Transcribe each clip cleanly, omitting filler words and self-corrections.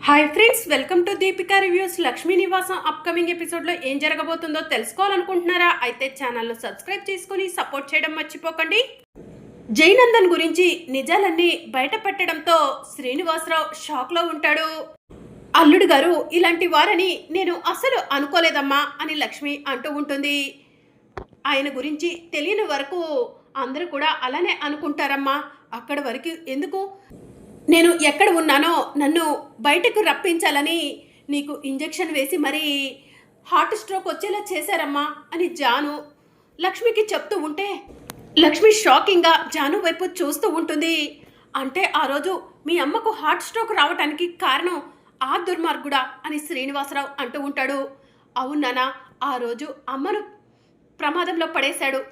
Hi friends, welcome to Deepika reviews. Lakshmi నివాసం upcoming ఎపిసోడ్లో ఏం జరగబోతుందో తెలుసుకోవాలనుకుంటున్నారా? అయితే ఛానల్ను సబ్స్క్రైబ్ చేసుకుని సపోర్ట్ చేయడం మర్చిపోకండి. జైనందన్ గురించి నిజాలన్నీ బయట పెట్టడంతో శ్రీనివాసరావు షాక్లో ఉంటాడు. అల్లుడు గారు ఇలాంటి వారని నేను అసలు అనుకోలేదమ్మా అని లక్ష్మి అంటూ ఉంటుంది. ఆయన గురించి తెలియని వరకు అందరూ కూడా అలానే అనుకుంటారమ్మా. అక్కడి వరకు ఎందుకు, నేను ఎక్కడ ఉన్నానో నన్ను బయటకు రప్పించాలని నీకు ఇంజెక్షన్ వేసి మరీ హార్ట్ స్ట్రోక్ వచ్చేలా చేశారమ్మా అని జాను లక్ష్మికి చెప్తూ ఉంటే లక్ష్మి షాకింగ్గా జాను వైపు చూస్తూ ఉంటుంది. అంటే ఆ రోజు మీ అమ్మకు హార్ట్ స్ట్రోక్ రావడానికి కారణం ఆ దుర్మార్గుడా అని శ్రీనివాసరావు అంటూ ఉంటాడు. అవునానా, ఆ రోజు అమ్మను ప్రమాదంలో పడేశాడు.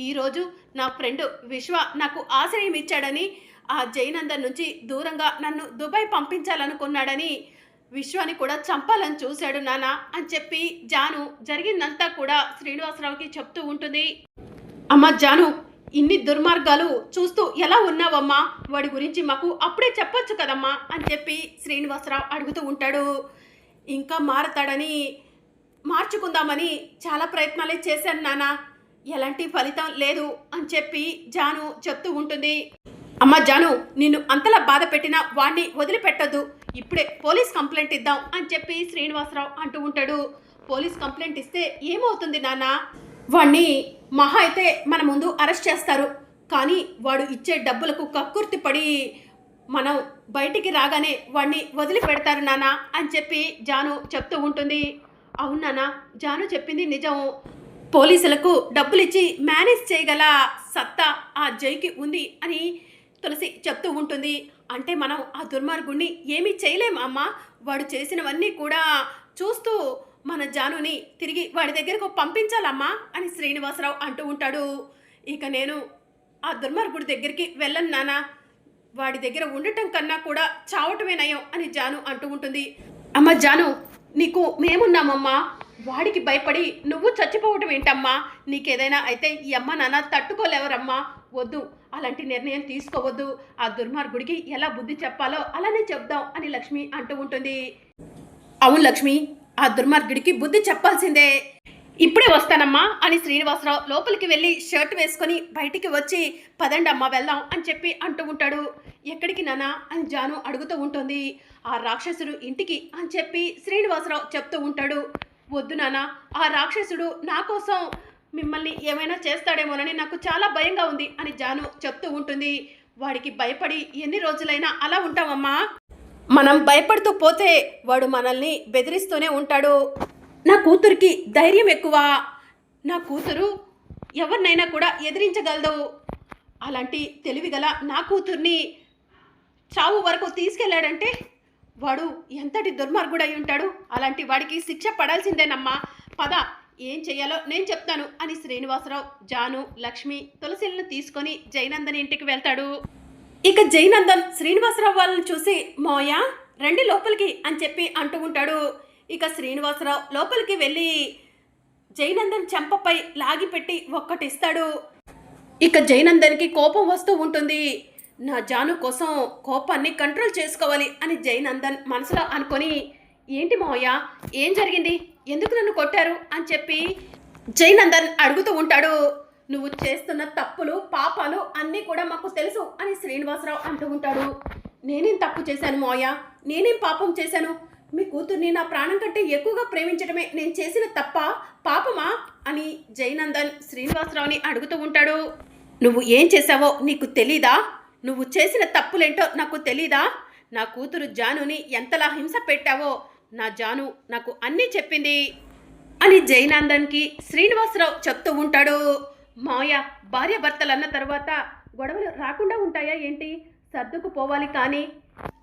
ఈరోజు నా ఫ్రెండ్ విశ్వ నాకు ఆశ్రయం ఇచ్చాడని ఆ జైనందన్ నుంచి దూరంగా నన్ను దుబాయ్ పంపించాలనుకున్నాడని విశ్వాని కూడా చంపాలని చూశాడు నాన్న అని చెప్పి జాను జరిగిందంతా కూడా శ్రీనివాసరావుకి చెప్తూ ఉంటుంది. అమ్మ జాను, ఇన్ని దుర్మార్గాలు చూస్తూ ఎలా ఉన్నావమ్మా? వాడి గురించి మాకు అప్పుడే చెప్పొచ్చు కదమ్మా అని చెప్పి శ్రీనివాసరావు అడుగుతూ ఉంటాడు. ఇంకా మారతాడని మార్చుకుందామని చాలా ప్రయత్నాలే చేశాను నాన్న, ఎలాంటి ఫలితం లేదు అని చెప్పి జాను చెప్తూ ఉంటుంది. అమ్మ జాను, నిన్ను అంతలా బాధ పెట్టినా వాణ్ణి వదిలిపెట్టద్దు, ఇప్పుడే పోలీస్ కంప్లైంట్ ఇద్దాం అని చెప్పి శ్రీనివాసరావు అంటూ ఉంటాడు. పోలీస్ కంప్లైంట్ ఇస్తే ఏమవుతుంది నాన్న? వాణ్ణి మహా అయితే మన ముందు అరెస్ట్ చేస్తారు, కానీ వాడు ఇచ్చే డబ్బులకు కక్కుర్తి పడి మనం బయటికి రాగానే వాణ్ణి వదిలిపెడతారు నాన్న అని చెప్పి జాను చెప్తూ ఉంటుంది. అవును నాన్న, జాను చెప్పింది నిజం. పోలీసులకు డబ్బులు ఇచ్చి మేనేజ్ చేయగల సత్తా ఆ జైకి ఉంది అని తులసి చెప్తూ ఉంటుంది. అంటే మనం ఆ దుర్మార్గుణ్ణి ఏమీ చేయలేము అమ్మా, వాడు చేసినవన్నీ కూడా చూస్తూ మన జానుని తిరిగి వాడి దగ్గరకు పంపించాలమ్మా అని శ్రీనివాసరావు అంటూ ఉంటాడు. ఇక నేను ఆ దుర్మార్గుడి దగ్గరికి వెళ్ళను నాన్న, వాడి దగ్గర ఉండటం కన్నా కూడా చావటమే నయం అని జాను అంటూ ఉంటుంది. అమ్మ జాను, నీకు మేమున్నామమ్మా, వాడికి భయపడి నువ్వు చచ్చిపోవటం ఏంటమ్మా? నీకేదైనా అయితే ఈ అమ్మ నాన్న తట్టుకోలేవరమ్మా, వద్దు, అలాంటి నిర్ణయం తీసుకోవద్దు, ఆ దుర్మార్గుడికి ఎలా బుద్ధి చెప్పాలో అలానే చెప్దాం అని లక్ష్మి అంటూ ఉంటుంది. అవును లక్ష్మి, ఆ దుర్మార్గుడికి బుద్ధి చెప్పాల్సిందే, ఇప్పుడే వస్తానమ్మా అని శ్రీనివాసరావు లోపలికి వెళ్ళి షర్ట్ వేసుకొని బయటికి వచ్చి పదండి అమ్మ వెళ్దాం అని చెప్పి అంటూ ఉంటాడు. ఎక్కడికి నానా అని జాను అడుగుతూ ఉంటుంది. ఆ రాక్షసుడు ఇంటికి అని చెప్పి శ్రీనివాసరావు చెప్తూ ఉంటాడు. వద్దు నాన్న, ఆ రాక్షసుడు నా కోసం మిమ్మల్ని ఏమైనా చేస్తాడేమోనని నాకు చాలా భయంగా ఉంది అని జాను చెప్తూ ఉంటుంది. వాడికి భయపడి ఎన్ని రోజులైనా అలా ఉంటామమ్మా, మనం భయపడుతూ పోతే వాడు మనల్ని బెదిరిస్తూనే ఉంటాడు. నా కూతురికి ధైర్యం ఎక్కువ, నా కూతురు ఎవరినైనా కూడా ఎదిరించగలదు, అలాంటి తెలివిగల నా కూతుర్ని చావు వరకు తీసుకెళ్ళాడంటే వాడు ఎంతటి దుర్మార్గుడై ఉంటాడు, అలాంటి వాడికి శిక్ష పడాల్సిందేనమ్మా, పద ఏం చెయ్యాలో నేను చెప్తాను అని శ్రీనివాసరావు, జాను, లక్ష్మి, తులసిలను తీసుకొని జైనందన్ ఇంటికి వెళ్తాడు. ఇక జైనందన్ శ్రీనివాసరావు వాళ్ళని చూసి మోయ రండి లోపలికి అని చెప్పి అంటూ ఉంటాడు. ఇక శ్రీనివాసరావు లోపలికి వెళ్ళి జైనందన్ చెంపపై లాగిపెట్టి ఒక్కటిస్తాడు. ఇక జైనందన్కి కోపం వస్తూ ఉంటుంది. నా జాను కోసం కోపాన్ని కంట్రోల్ చేసుకోవాలి అని జైనందన్ మనసులో అనుకొని, ఏంటి మోయ, ఏం జరిగింది, ఎందుకు నన్ను కొట్టారు అని చెప్పి జైనందన్ అడుగుతూ ఉంటాడు. నువ్వు చేస్తున్న తప్పులు పాపాలు అన్నీ కూడా మాకు తెలుసు అని శ్రీనివాసరావు అంటూ ఉంటాడు. నేనేం తప్పు చేశాను మోయ, నేనేం పాపం చేశాను? మీ కూతుర్ని నా ప్రాణం కంటే ఎక్కువగా ప్రేమించడమే నేను చేసిన తప్ప పాపమా అని జైనందన్ శ్రీనివాసరావుని అడుగుతూ ఉంటాడు. నువ్వు ఏం చేశావో నీకు తెలీదా? నువ్వు చేసిన తప్పులేంటో నాకు తెలీదా? నా కూతురు జానుని ఎంతలా హింస పెట్టావో నా జాను నాకు అన్నీ చెప్పింది అని జైనందన్కి శ్రీనివాసరావు చెప్తూ ఉంటాడు. మాయ, భార్యాభర్తలు అన్న తర్వాత గొడవలు రాకుండా ఉంటాయా ఏంటి? సర్దుకుపోవాలి. కానీ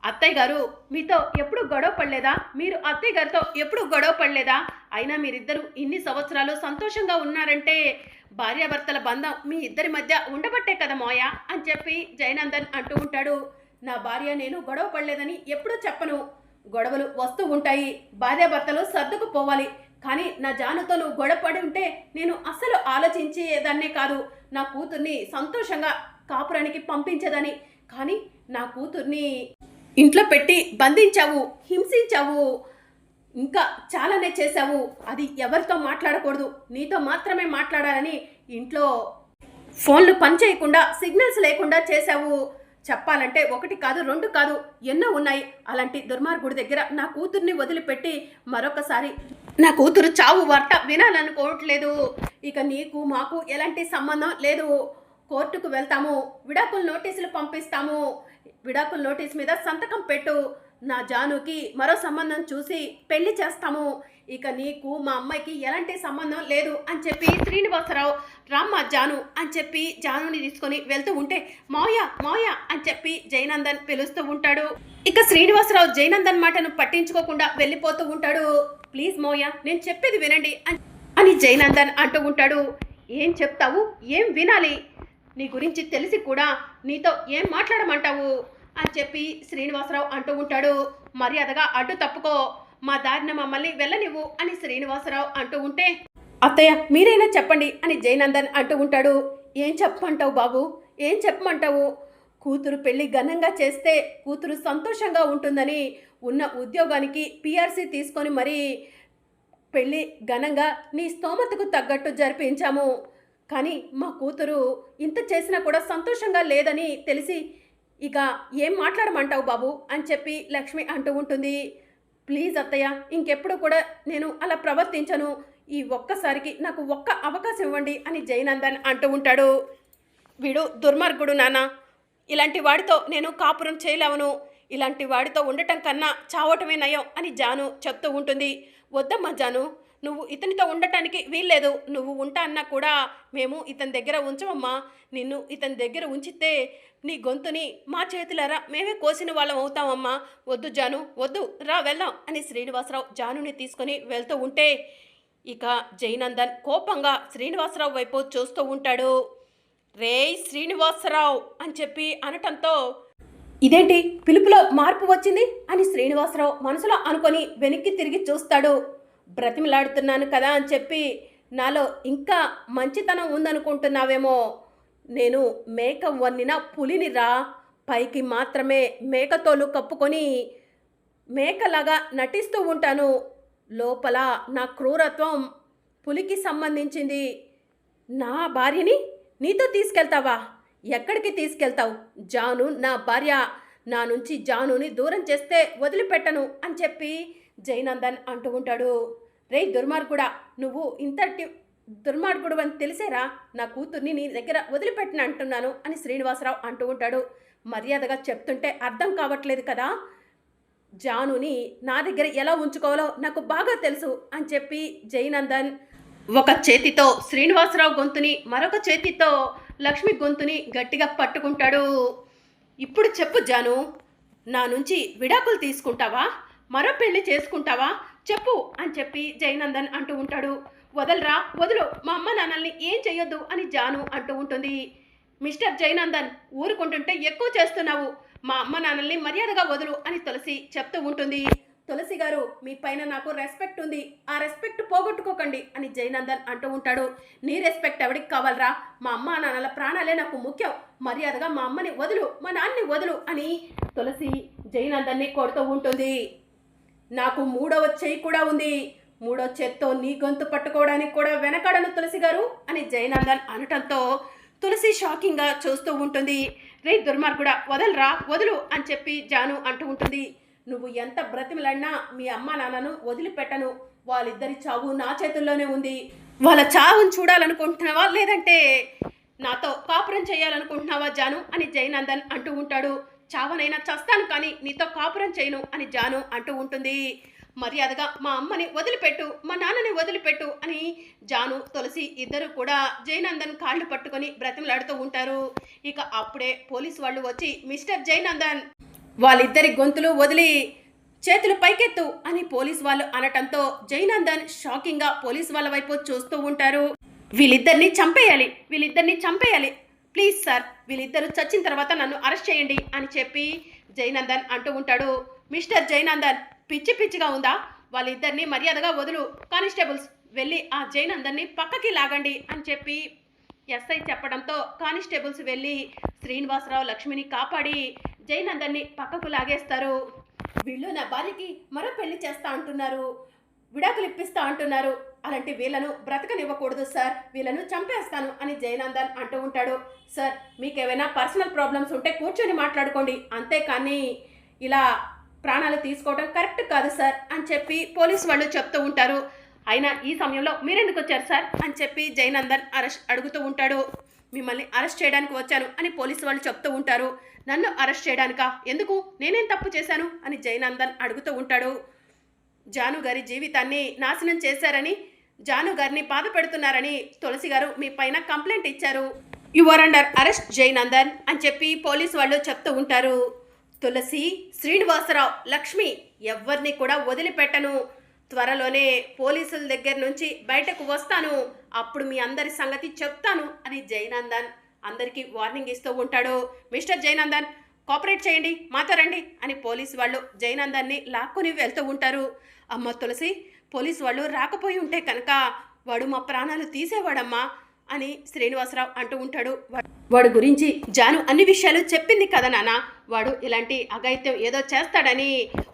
అత్తయ్య గారు మీతో ఎప్పుడు గొడవ పడలేదా? మీరు అత్తయ్య గారితో ఎప్పుడు గొడవ పడలేదా? అయినా మీరిద్దరూ ఇన్ని సంవత్సరాలు సంతోషంగా ఉన్నారంటే భార్యాభర్తల బంధం మీ ఇద్దరి మధ్య ఉండబట్టే కదా మోయ అని చెప్పి జైనందన్ అంటూ ఉంటాడు. నా భార్య నేను గొడవ పడలేదని ఎప్పుడూ చెప్పను, గొడవలు వస్తూ ఉంటాయి, భార్యాభర్తలు సర్దుకుపోవాలి. కానీ నా జానుతో నువ్వు గొడవ పడి ఉంటే నేను అస్సలు ఆలోచించేదాన్నే కాదు, నా కూతుర్ని సంతోషంగా కాపురానికి పంపించేదని. కానీ నా కూతుర్ని ఇంట్లో పెట్టి బంధించావు, హింసించావు, ఇంకా చాలానే చేశావు. అది ఎవరితో మాట్లాడకూడదు, నీతో మాత్రమే మాట్లాడాలని ఇంట్లో ఫోన్లు పనిచేయకుండా సిగ్నల్స్ లేకుండా చేశావు. చెప్పాలంటే ఒకటి కాదు, రెండు కాదు, ఎన్నో ఉన్నాయి. అలాంటి దుర్మార్గుడి దగ్గర నా కూతుర్ని వదిలిపెట్టి మరొకసారి నా కూతురు చావు వార్త వినాలనుకోవట్లేదు. ఇక నీకు మాకు ఎలాంటి సంబంధం లేదు. కోర్టుకు వెళ్తాము, విడాకుల నోటీసులు పంపిస్తాము, విడాకుల నోటీస్ మీద సంతకం పెట్టు. నా జానుకి మరో సంబంధం చూసి పెళ్లి చేస్తాము. ఇక నీకు మా అమ్మాయికి ఎలాంటి సంబంధం లేదు అని చెప్పి శ్రీనివాసరావు రామ్మ జాను అని చెప్పి జానుని తీసుకొని వెళ్తూ ఉంటే మావయ్య మావయ్య అని చెప్పి జయనందన్ పిలుస్తూ ఉంటాడు. ఇక శ్రీనివాసరావు జయనందన్ మాటను పట్టించుకోకుండా వెళ్ళిపోతూ ఉంటాడు. ప్లీజ్ మావయ్య, నేను చెప్పేది వినండి అని జయనందన్ అంటూ ఉంటాడు. ఏం చెప్తావు, ఏం వినాలి? నీ గురించి తెలిసి కూడా నీతో ఏం మాట్లాడమంటావు అని చెప్పి శ్రీనివాసరావు అంటూ ఉంటాడు. మర్యాదగా అడ్డు తప్పుకో, మా దారిన మమ్మల్ని వెళ్ళనివ్వు అని శ్రీనివాసరావు అంటూ ఉంటే అత్తయ్య మీరైనా చెప్పండి అని జయనందన్ అంటూ ఉంటాడు. ఏం చెప్పమంటావు బాబు, ఏం చెప్పమంటావు? కూతురు పెళ్లి ఘనంగా చేస్తే కూతురు సంతోషంగా ఉంటుందని ఉన్న ఉద్యోగానికి పిఆర్సీ తీసుకొని మరీ పెళ్ళి ఘనంగా నీ స్తోమతకు తగ్గట్టు జరిపించాము. కానీ మా కూతురు ఇంత చేసినా కూడా సంతోషంగా లేదని తెలిసి ఇక ఏం మాట్లాడమంటావు బాబు అని చెప్పి లక్ష్మి అంటూ ఉంటుంది. ప్లీజ్ అత్తయ్య, ఇంకెప్పుడు కూడా నేను అలా ప్రవర్తించను. ఈ ఒక్కసారికి నాకు ఒక్క అవకాశం ఇవ్వండి అని జయనందన్ అంటూ ఉంటాడు. వీడు దుర్మార్గుడు నాన్న, ఇలాంటి వాడితో నేను కాపురం చేయలేవను, ఇలాంటి వాడితో ఉండటం కన్నా చావటమే నయం అని జాను చెప్తూ ఉంటుంది. వద్దమ్మా జాను, నువ్వు ఇతనితో ఉండటానికి వీల్లేదు. నువ్వు ఉంటా అన్నా కూడా మేము ఇతని దగ్గర ఉంచమమ్మా. నిన్ను ఇతని దగ్గర ఉంచితే నీ గొంతుని మా చేతులారా మేమే కోసిన వాళ్ళం అవుతామమ్మా. వద్దు జాను, వద్దు, రా వెళ్దాం అని శ్రీనివాసరావు జానుని తీసుకొని వెళ్తూ ఉంటే ఇక జయనందన్ కోపంగా శ్రీనివాసరావు వైపు చూస్తూ ఉంటాడు. రేయ్ శ్రీనివాసరావు అని చెప్పి అనటంతో ఇదేంటి పిలుపులో మార్పు వచ్చింది అని శ్రీనివాసరావు మనసులో అనుకొని వెనక్కి తిరిగి చూస్తాడు. బ్రతిమలాడుతున్నాను కదా అని చెప్పి నాలో ఇంకా మంచితనం ఉందనుకుంటున్నావేమో. నేను మేక వన్నిన పులినిరా, పైకి మాత్రమే మేకతోలు కప్పుకొని మేకలాగా నటిస్తూ ఉంటాను. లోపల నా క్రూరత్వం పులికి సంబంధించింది. నా భార్యని నీతో తీసుకెళ్తావా? ఎక్కడికి తీసుకెళ్తావు? జాను నా భార్య, నా నుంచి జానుని దూరం చేస్తే వదిలిపెట్టను అని చెప్పి జయనందన్ అంటూ ఉంటాడు. రే దుర్మార్గుడా, నువ్వు ఇంతటి దుర్మార్గుడు అని తెలిసేరా నా కూతుర్ని నీ దగ్గర వదిలిపెట్టిన అంటున్నాను అని శ్రీనివాసరావు అంటూ ఉంటాడు. మర్యాదగా చెప్తుంటే అర్థం కావట్లేదు కదా, జానుని నా దగ్గర ఎలా ఉంచుకోవాలో నాకు బాగా తెలుసు అని చెప్పి జయనందన్ ఒక చేతితో శ్రీనివాసరావు గొంతుని మరొక చేతితో లక్ష్మి గొంతుని గట్టిగా పట్టుకుంటాడు. ఇప్పుడు చెప్పు జాను, నా నుంచి విడాకులు తీసుకుంటావా, మరో పెళ్లి చేసుకుంటావా చెప్పు అని చెప్పి జయనందన్ అంటూ ఉంటాడు. వదలరా, వదులు, మా అమ్మ నాన్నల్ని ఏం చెయ్యొద్దు అని జాను అంటూ ఉంటుంది. మిస్టర్ జయనందన్, ఊరుకుంటుంటే ఎక్కువ చేస్తున్నావు, మా అమ్మ నాన్నల్ని మర్యాదగా వదులు అని తులసి చెప్తూ ఉంటుంది. తులసి గారు, మీ పైన నాకు రెస్పెక్ట్ ఉంది, ఆ రెస్పెక్ట్ పోగొట్టుకోకండి అని జయనందన్ అంటూ ఉంటాడు. నీ రెస్పెక్ట్ ఎవరికి కావాలరా? మా అమ్మ నాన్నల ప్రాణాలే నాకు ముఖ్యం, మర్యాదగా మా అమ్మని వదులు, మా నాన్నని వదులు అని తులసి జయనందన్ని కొడుతూ ఉంటుంది. నాకు మూడవ చెయ్యి కూడా ఉంది, మూడో చేత్తో నీ గొంతు పట్టుకోవడానికి కూడా వెనకాడను తులసి గారు అని జయనందన్ అనటంతో తులసి షాకింగ్గా చూస్తూ ఉంటుంది. రే దుర్మార్గుడా, వదలరా, వదులు అని చెప్పి జాను అంటూ ఉంటుంది. నువ్వు ఎంత బ్రతిమలాడినా మీ అమ్మ నాన్నను వదిలిపెట్టను, వాళ్ళిద్దరి చావు నా చేతుల్లోనే ఉంది. వాళ్ళ చావును చూడాలనుకుంటున్నావా లేదంటే నాతో కాపురం చేయాలనుకుంటున్నావా జాను అని జయనందన్ అంటూ ఉంటాడు. చావనైనా చస్తాను కానీ నీతో కాపురం చేయను అని జాను అంటూ ఉంటుంది. మర్యాదగా మా అమ్మని వదిలిపెట్టు, మా నాన్నని వదిలిపెట్టు అని జాను తులసి ఇద్దరు కూడా జయనందన్ కాళ్ళు పట్టుకొని బ్రతిమలాడుతూ ఉంటారు. ఇక అప్పుడే పోలీసు వాళ్ళు వచ్చి మిస్టర్ జయనందన్, వాళ్ళిద్దరి గొంతులు వదిలి చేతులు పైకెత్తు అని పోలీసు వాళ్ళు అనటంతో జయనందన్ షాకింగ్గా పోలీసు వాళ్ళ వైపు చూస్తూ ఉంటారు. వీళ్ళిద్దరిని చంపేయాలి, ప్లీజ్ సార్, వీళ్ళిద్దరూ చచ్చిన తర్వాత నన్ను అరెస్ట్ చేయండి అని చెప్పి జయనందన్ అంటూ ఉంటాడు. మిస్టర్ జయనందన్, పిచ్చిగా ఉందా? వాళ్ళిద్దరిని మర్యాదగా వదులు, కానిస్టేబుల్స్ వెళ్ళి ఆ జయనందన్ని పక్కకి లాగండి అని చెప్పి ఎస్ఐ చెప్పడంతో కానిస్టేబుల్స్ వెళ్ళి శ్రీనివాసరావు లక్ష్మిని కాపాడి జయనందన్ని పక్కకు లాగేస్తారు. వీళ్ళు నా భార్యకి మరో పెళ్లి చేస్తా అంటున్నారు, విడాకులు ఇప్పిస్తా అంటున్నారు, అలాంటి వీళ్ళను బ్రతకనివ్వకూడదు సార్, వీళ్ళను చంపేస్తాను అని జయనందన్ అంటూ ఉంటాడు. సార్ మీకేమైనా పర్సనల్ ప్రాబ్లమ్స్ ఉంటే కూర్చొని మాట్లాడుకోండి, అంతేకాని ఇలా ప్రాణాలు తీసుకోవడం కరెక్ట్ కాదు సార్ అని చెప్పి పోలీసు వాళ్ళు చెప్తూ ఉంటారు. అయినా ఈ సమయంలో మీరెందుకు వచ్చారు సార్ అని చెప్పి జయనందన్ అడుగుతూ ఉంటాడు. మిమ్మల్ని అరెస్ట్ చేయడానికి వచ్చాను అని పోలీసు వాళ్ళు చెప్తూ ఉంటారు. నన్ను అరెస్ట్ చేయడానికా? ఎందుకు? నేనేం తప్పు చేశాను అని జయనందన్ అడుగుతూ ఉంటాడు. జాను గారి జీవితాన్ని నాశనం చేశారని, జాను గారిని బాధ పెడుతున్నారని తులసి గారు మీ పైన కంప్లైంట్ ఇచ్చారు. You are under arrest Jayanandan అని చెప్పి పోలీసు వాళ్ళు చెప్తూ ఉంటారు. తులసి, శ్రీనివాసరావు, లక్ష్మి ఎవరిని కూడా వదిలిపెట్టను, త్వరలోనే పోలీసుల దగ్గర నుంచి బయటకు వస్తాను, అప్పుడు మీ అందరి సంగతి చెప్తాను అని జయనందన్ అందరికీ వార్నింగ్ ఇస్తూ ఉంటాడు. మిస్టర్ జయనందన్ కోఆపరేట్ చేయండి, మాతో రండి అని పోలీసు వాళ్ళు జయనందన్ని లాక్కుని వెళ్తూ ఉంటారు. అమ్మ తులసి, పోలీసు వాళ్ళు రాకపోయి ఉంటే కనుక వాడు మా ప్రాణాలు తీసేవాడమ్మా అని శ్రీనివాసరావు అంటూ ఉంటాడు. వాడు గురించి జాను అన్ని విషయాలు చెప్పింది కదా నాన్న, వాడు ఇలాంటి అఘాయిత్యం ఏదో చేస్తాడని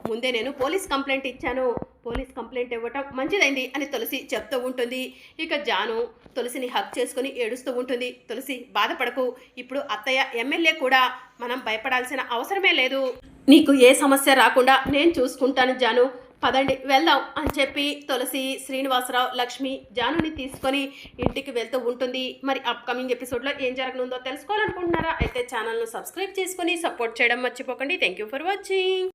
ముందే నేను పోలీస్ కంప్లైంట్ ఇచ్చాను, పోలీస్ కంప్లైంట్ ఇవ్వటం మంచిదైంది అని తులసి చెప్తూ ఉంటుంది. ఇక జాను తులసిని హక్ చేసుకుని ఏడుస్తూ ఉంటుంది. తులసి బాధపడకు, ఇప్పుడు అత్తయ్య ఎమ్మెల్యే కూడా, మనం భయపడాల్సిన అవసరమే లేదు, నీకు ఏ సమస్య రాకుండా నేను చూసుకుంటాను జాను, పదండి వెళ్దాం అని చెప్పి తులసి, శ్రీనివాసరావు, లక్ష్మి జానుని తీసుకొని ఇంటికి వెళ్తూ ఉంటుంది. మరి అప్కమింగ్ ఎపిసోడ్లో ఏం జరగనుందో తెలుసుకోవాలనుకుంటున్నారా? అయితే ఛానల్ను సబ్స్క్రైబ్ చేసుకొని సపోర్ట్ చేయడం మర్చిపోకండి. Thank you for watching.